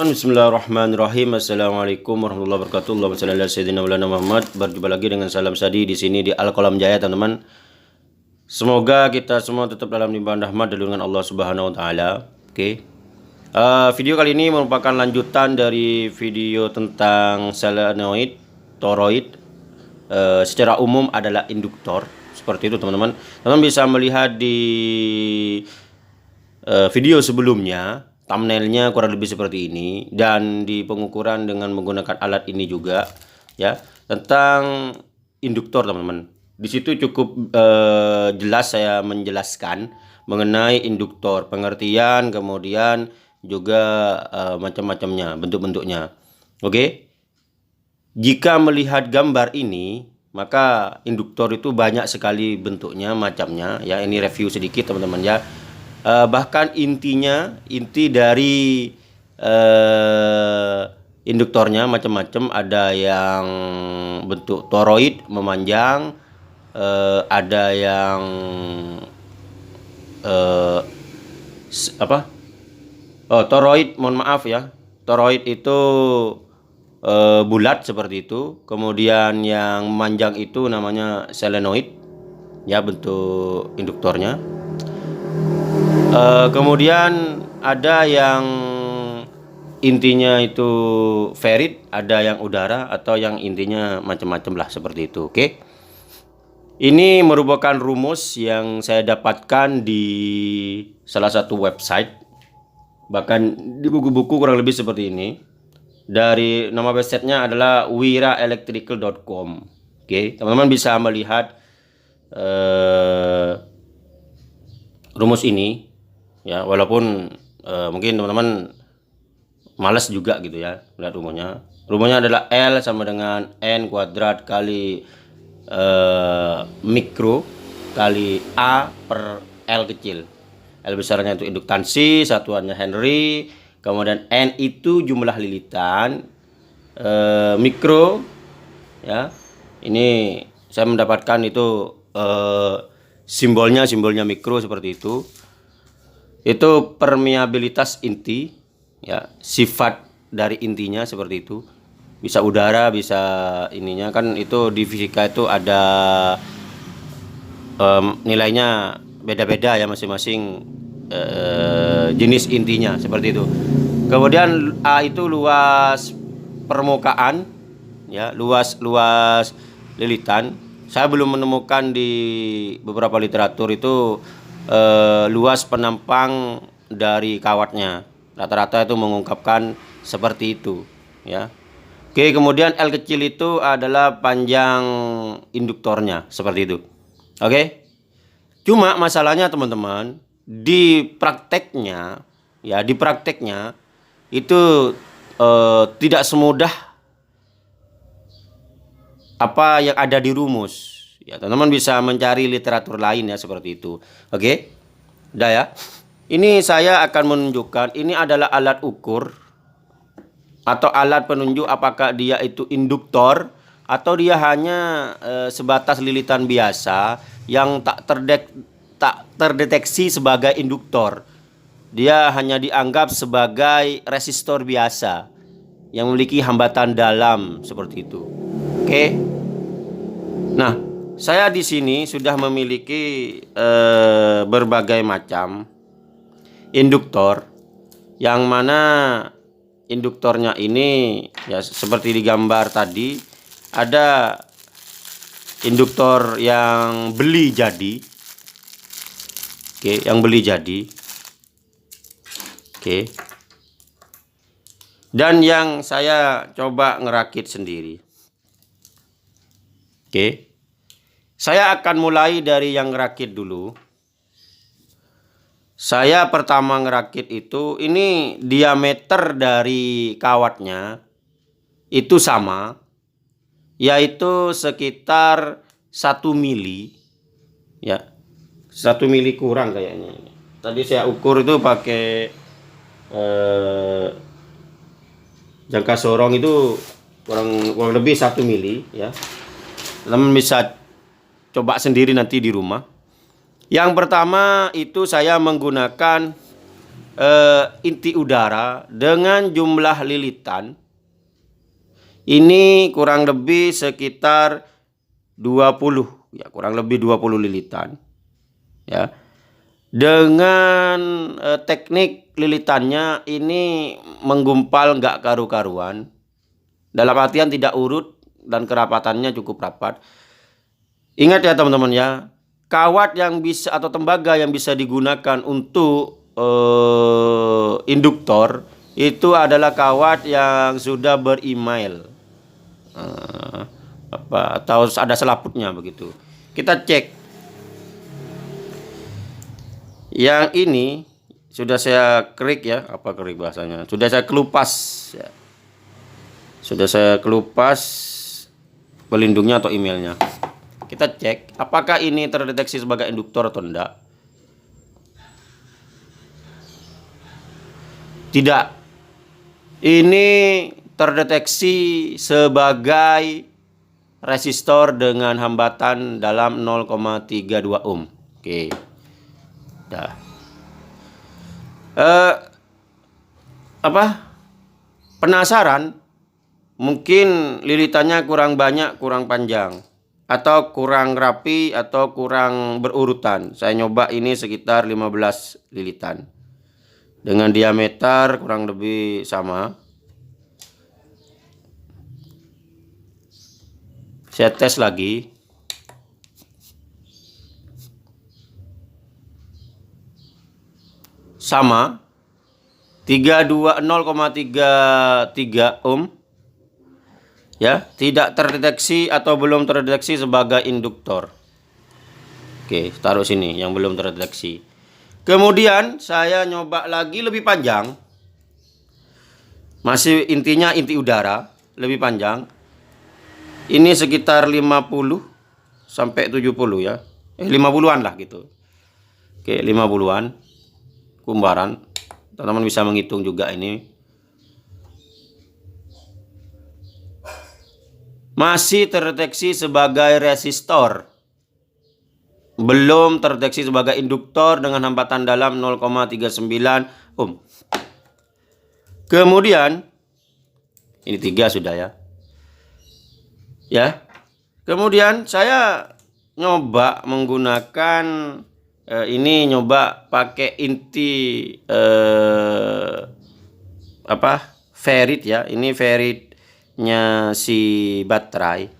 teman-teman, bismillahirrahmanirrahim. Assalamualaikum warahmatullahi wabarakatuh. Allahumma shalli ala sayyidina Maulana Muhammad. Berjumpa lagi dengan Salam Sadi di sini di Al-Qalam Jaya, teman-teman. Semoga kita semua tetap dalam limpahan rahmat dan lindungan Allah Subhanahu wa taala. Oke. Video kali ini merupakan lanjutan dari video tentang solenoid, toroid. Secara umum adalah induktor. Seperti itu, teman-teman. Teman-teman bisa melihat di video sebelumnya. Thumbnailnya kurang lebih seperti ini, dan di pengukuran dengan menggunakan alat ini juga ya, tentang induktor, teman-teman. Di situ cukup jelas saya menjelaskan mengenai induktor, pengertian, kemudian juga macam-macamnya, bentuk-bentuknya. Oke. Jika melihat gambar ini, maka induktor itu banyak sekali bentuknya, macamnya ya. Ini review sedikit, teman-teman ya. Bahkan inti dari induktornya macam-macam. Ada yang bentuk toroid memanjang, ada yang toroid, mohon maaf ya, toroid itu bulat seperti itu. Kemudian yang memanjang itu namanya solenoid ya, bentuk induktornya. Kemudian ada yang intinya itu ferrit, ada yang udara, atau yang intinya macam-macam lah seperti itu. Oke. Ini merupakan rumus yang saya dapatkan di salah satu website, bahkan di buku-buku kurang lebih seperti ini. Dari nama websitenya adalah wiraelectrical.com. Oke, teman-teman bisa melihat rumus ini ya, walaupun mungkin teman-teman malas juga gitu ya lihat rumusnya. Rumusnya adalah L sama dengan N kuadrat kali mikro kali A per L kecil. L besarnya itu induktansi, satuannya Henry, kemudian N itu jumlah lilitan, mikro ya. Ini saya mendapatkan itu simbolnya mikro seperti itu. Itu permeabilitas inti ya, sifat dari intinya seperti itu. Bisa udara, bisa ininya, kan itu di fisika itu ada nilainya beda-beda ya, masing-masing jenis intinya seperti itu. Kemudian A itu luas permukaan ya, luas lilitan. Saya belum menemukan di beberapa literatur itu luas penampang dari kawatnya. Rata-rata itu mengungkapkan seperti itu ya. Oke, kemudian L kecil itu adalah panjang induktornya seperti itu. Oke. Cuma masalahnya, teman-teman, di prakteknya ya, itu tidak semudah apa yang ada di rumus. Ya, teman-teman bisa mencari literatur lain ya seperti itu. Oke. Udah ya. Ini saya akan menunjukkan, ini adalah alat ukur atau alat penunjuk apakah dia itu induktor atau dia hanya sebatas lilitan biasa yang tak terdeteksi sebagai induktor. Dia hanya dianggap sebagai resistor biasa yang memiliki hambatan dalam seperti itu. Oke. Nah, saya di sini sudah memiliki berbagai macam induktor, yang mana induktornya ini ya seperti di gambar tadi. Ada induktor yang beli jadi. Oke, yang beli jadi. Oke. Dan yang saya coba ngerakit sendiri. Oke. Saya akan mulai dari yang ngerakit dulu. Saya pertama ngerakit itu, ini diameter dari kawatnya itu sama, yaitu sekitar 1 mili ya. 1 mili kurang kayaknya. Tadi saya ukur itu pakai jangka sorong itu kurang lebih 1 mili ya. Teman bisa coba sendiri nanti di rumah. Yang pertama itu saya menggunakan inti udara dengan jumlah lilitan ini kurang lebih sekitar 20, ya kurang lebih 20 lilitan. Ya. Dengan teknik lilitannya ini menggumpal nggak karu-karuan. Dalam artian tidak urut dan kerapatannya cukup rapat. Ingat ya teman-teman ya, kawat yang bisa atau tembaga yang bisa digunakan untuk induktor itu adalah kawat yang sudah beremail atau ada selaputnya begitu. Kita cek. Yang ini sudah saya kerik ya, apa kerik bahasanya? Sudah saya kelupas ya. Sudah saya kelupas pelindungnya atau emailnya. Kita cek apakah ini terdeteksi sebagai induktor atau enggak. Tidak. Ini terdeteksi sebagai resistor dengan hambatan dalam 0,32 ohm. Oke. Dah. Penasaran? Mungkin lilitannya kurang banyak, kurang panjang, atau kurang rapi, atau kurang berurutan. Saya nyoba ini sekitar 15 lilitan. Dengan diameter kurang lebih sama. Saya tes lagi. Sama. 0,33 ohm. Ya, tidak terdeteksi atau belum terdeteksi sebagai induktor. Oke, taruh sini yang belum terdeteksi. Kemudian saya nyoba lagi lebih panjang. Masih intinya inti udara, lebih panjang. Ini sekitar 50 sampai 70 ya. 50-an lah gitu. Oke, 50-an. Kumbaran. Teman-teman bisa menghitung juga ini. Masih terdeteksi sebagai resistor. Belum terdeteksi sebagai induktor dengan hambatan dalam 0,39 ohm. Kemudian ini 3 sudah ya. Ya. Kemudian saya nyoba menggunakan ini nyoba pakai inti ferrit ya. Ini ferritnya si baterai.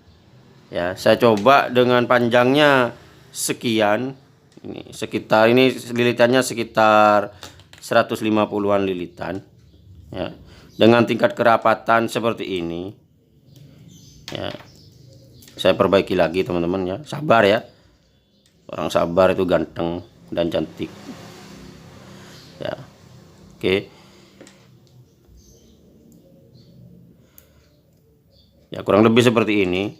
Ya, saya coba dengan panjangnya sekian. Ini sekitar ini lilitannya sekitar 150-an lilitan. Ya. Dengan tingkat kerapatan seperti ini. Ya. Saya perbaiki lagi teman-teman ya. Sabar ya. Orang sabar itu ganteng dan cantik. Ya. Oke. Ya, kurang lebih seperti ini.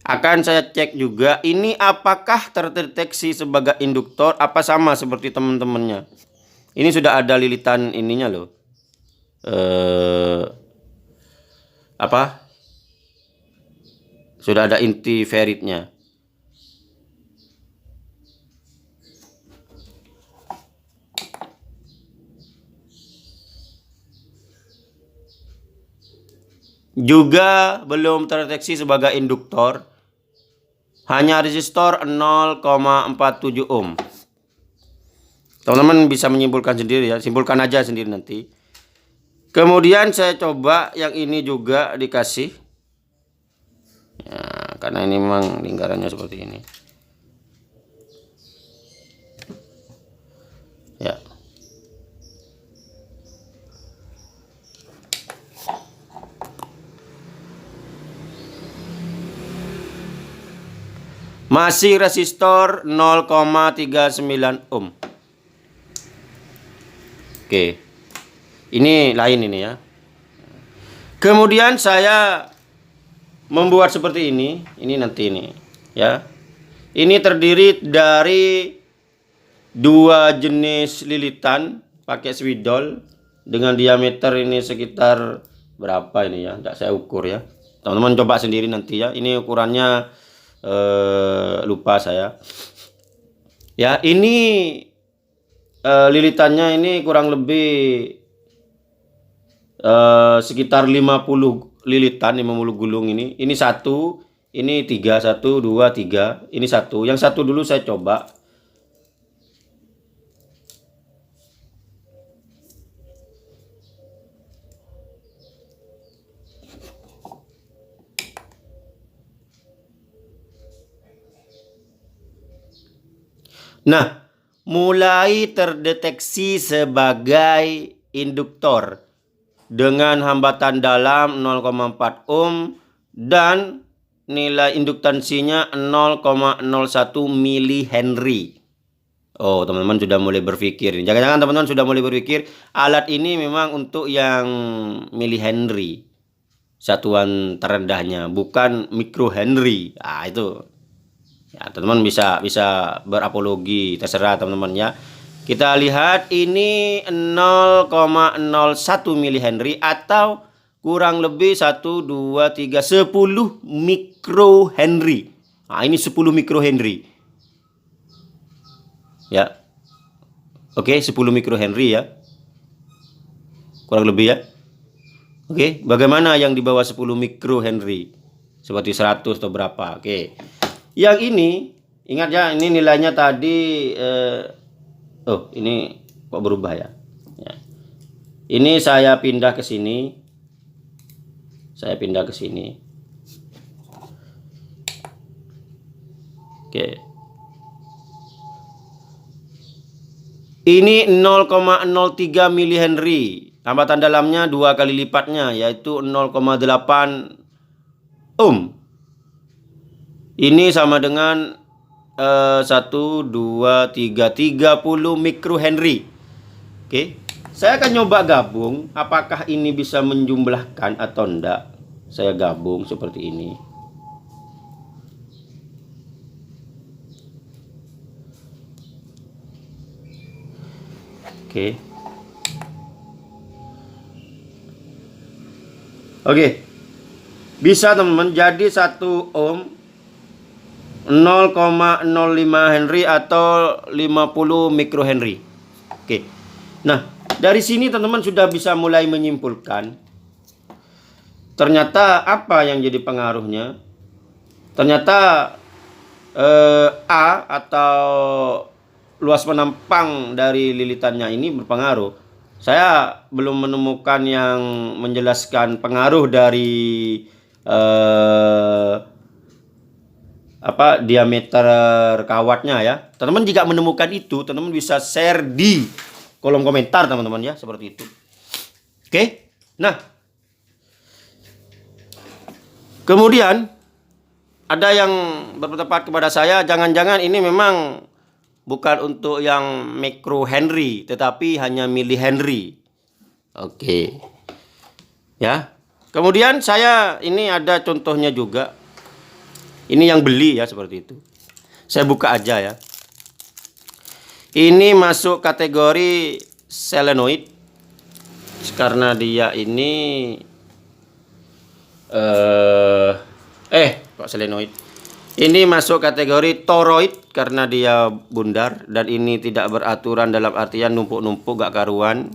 Akan saya cek juga ini apakah terdeteksi sebagai induktor apa sama seperti teman-temannya. Ini sudah ada lilitan ininya loh. Sudah ada inti ferritnya. Juga belum terdeteksi sebagai induktor. Hanya resistor 0,47 ohm. Teman-teman bisa menyimpulkan sendiri ya. Simpulkan aja sendiri nanti. Kemudian saya coba yang ini juga dikasih. Ya, karena ini memang lingkarannya seperti ini. Ya. Masih resistor 0,39 ohm. Oke. Ini lain ini ya. Kemudian saya membuat seperti ini. Ini nanti ini ya. Ini terdiri dari 2 jenis lilitan pakai swidol dengan diameter ini sekitar berapa ini ya? Tidak saya ukur ya. Teman-teman coba sendiri nanti ya. Ini ukurannya lupa saya. Ya, ini lilitannya ini kurang lebih sekitar 50 lilitan, 50 gulung ini. Ini satu, ini tiga, satu, dua, tiga. Ini satu. Yang satu dulu saya coba. Nah, mulai terdeteksi sebagai induktor dengan hambatan dalam 0,4 ohm dan nilai induktansinya 0,01 milihenry. Oh, teman-teman sudah mulai berpikir. Jangan-jangan teman-teman sudah mulai berpikir alat ini memang untuk yang milihenry, satuan terendahnya, bukan mikrohenry. Ah, itu. Ya, teman-teman bisa berapologi, terserah teman-teman ya. Kita lihat ini 0,01 milihenry atau kurang lebih 1 2 3 10 mikrohenry. Nah, ini 10 mikrohenry. Ya. Oke, 10 mikrohenry ya. Kurang lebih ya. Oke, bagaimana yang di bawah 10 mikrohenry? Seperti 100 atau berapa? Oke. Yang ini, ingat ya, ini nilainya tadi oh, ini kok berubah ya? Ya. Ini saya pindah ke sini. Saya pindah ke sini. Oke. Ini 0,03 milihenry. Hambatan dalamnya 2 kali lipatnya, yaitu 0,8 ohm. Ini sama dengan 1, 2, 3, 30 mikrohenry. Oke. Saya akan nyoba gabung. Apakah ini bisa menjumlahkan atau enggak? Saya gabung seperti ini. Oke. Oke. Bisa teman-teman, jadi 1 ohm 0,05 Henry atau 50 mikrohenry. Oke. Nah, dari sini teman-teman sudah bisa mulai menyimpulkan ternyata apa yang jadi pengaruhnya. Ternyata A atau luas penampang dari lilitannya ini berpengaruh. Saya belum menemukan yang menjelaskan pengaruh dari diameter kawatnya ya. Teman-teman jika menemukan itu, teman-teman bisa share di kolom komentar teman-teman ya, seperti itu. Oke. Nah, kemudian ada yang berpendapat kepada saya, jangan-jangan ini memang bukan untuk yang mikrohenry, tetapi hanya milihenry. Oke. Ya. Kemudian saya ini ada contohnya juga. Ini yang beli ya, seperti itu. Saya buka aja ya. Ini masuk kategori selenoid karena dia ini kok selenoid. Ini masuk kategori toroid karena dia bundar dan ini tidak beraturan dalam artian numpuk-numpuk gak karuan.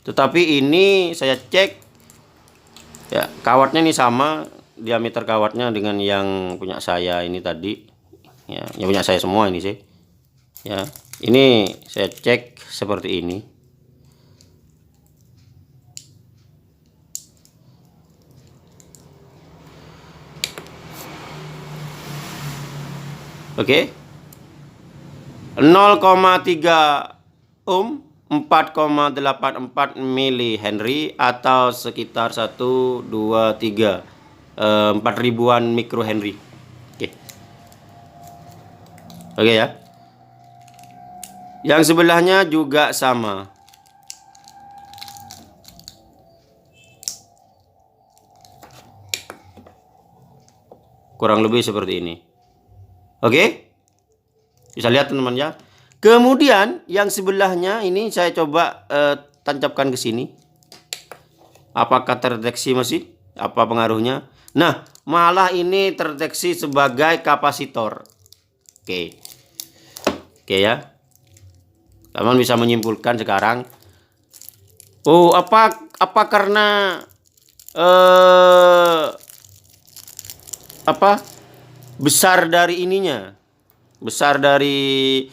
Tetapi ini saya cek ya, kawatnya ini sama, diameter kawatnya dengan yang punya saya ini tadi. Ya, yang punya saya semua ini sih. Ya, ini saya cek seperti ini. Oke. 0,3 ohm, 4,84 milihenry atau sekitar 1 2 3 4 ribuan mikrohenry. Oke. Oke ya. Yang sebelahnya juga sama. Kurang lebih seperti ini. Oke. Bisa lihat teman-teman ya. Kemudian yang sebelahnya ini saya coba tancapkan ke sini. Apakah terdeteksi masih? Apa pengaruhnya? Nah, malah ini terdeteksi sebagai kapasitor. Oke. Oke ya. Teman bisa menyimpulkan sekarang, oh apa karena apa besar dari ininya, besar dari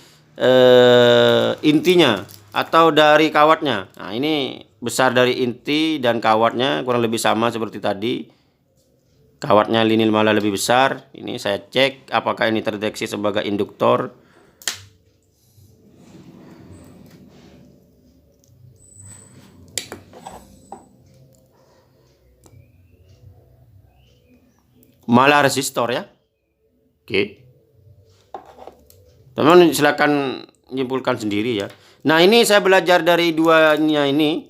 intinya atau dari kawatnya. Nah, ini besar dari inti dan kawatnya kurang lebih sama seperti tadi. Kawatnya linil malah lebih besar. Ini saya cek apakah ini terdeteksi sebagai induktor. Malah resistor ya. Oke. Teman silakan menyimpulkan sendiri ya. Nah, ini saya belajar dari duanya ini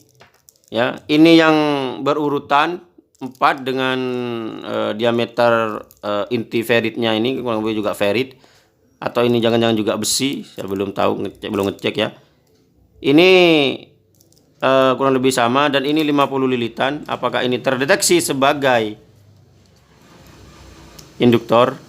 ya. Ini yang berurutan 4 dengan diameter inti feritnya ini kurang lebih juga ferit, atau ini jangan-jangan juga besi, saya belum tahu, belum ngecek ya. Ini kurang lebih sama, dan ini 50 lilitan. Apakah ini terdeteksi sebagai induktor?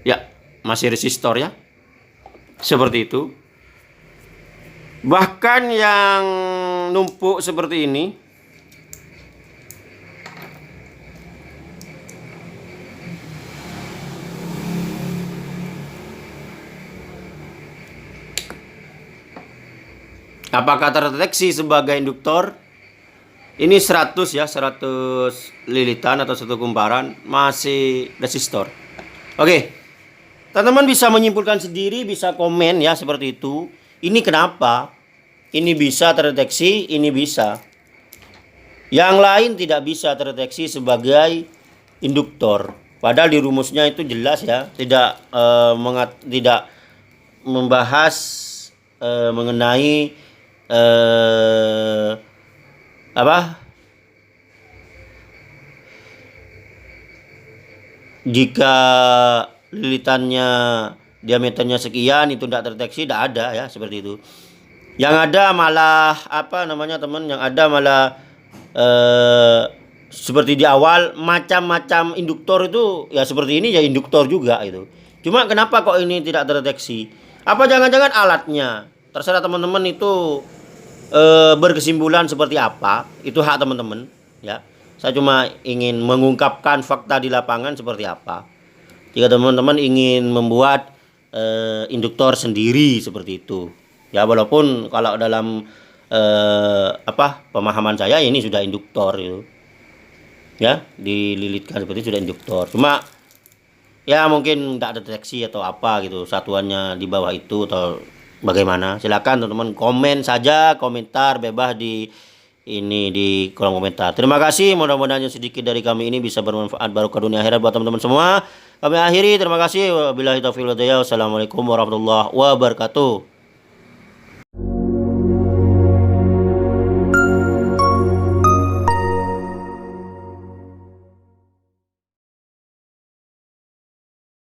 Ya, masih resistor ya. Seperti itu. Bahkan yang numpuk seperti ini, apakah terdeteksi sebagai induktor? Ini 100 ya, 100 lilitan atau 1 kumparan, masih resistor. Oke. Teman-teman bisa menyimpulkan sendiri, bisa komen ya seperti itu. Ini kenapa? Ini bisa terdeteksi, ini bisa. Yang lain tidak bisa terdeteksi sebagai induktor. Padahal di rumusnya itu jelas ya, tidak tidak membahas mengenai apa? Jika lilitannya diameternya sekian itu tidak terdeteksi, tidak ada ya seperti itu. Yang ada malah apa namanya teman, yang ada malah seperti di awal macam-macam induktor itu ya, seperti ini ya induktor juga itu. Cuma kenapa kok ini tidak terdeteksi? Apa jangan-jangan alatnya? Terserah teman-teman itu berkesimpulan seperti apa, itu hak teman-teman ya. Saya cuma ingin mengungkapkan fakta di lapangan seperti apa. Jika teman-teman ingin membuat induktor sendiri seperti itu ya, walaupun kalau dalam pemahaman saya ini sudah induktor itu ya, dililitkan seperti itu sudah induktor. Cuma ya mungkin tidak deteksi atau apa gitu, satuannya di bawah itu atau bagaimana. Silakan teman-teman komen saja, komentar bebas di di kolom komentar. Terima kasih, mudah-mudahan sedikit dari kami ini bisa bermanfaat barokah dunia akhirat buat teman-teman semua. Kami akhiri, terima kasih. Wabillahi taufiq wal hidayah. Wassalamualaikum warahmatullahi wabarakatuh.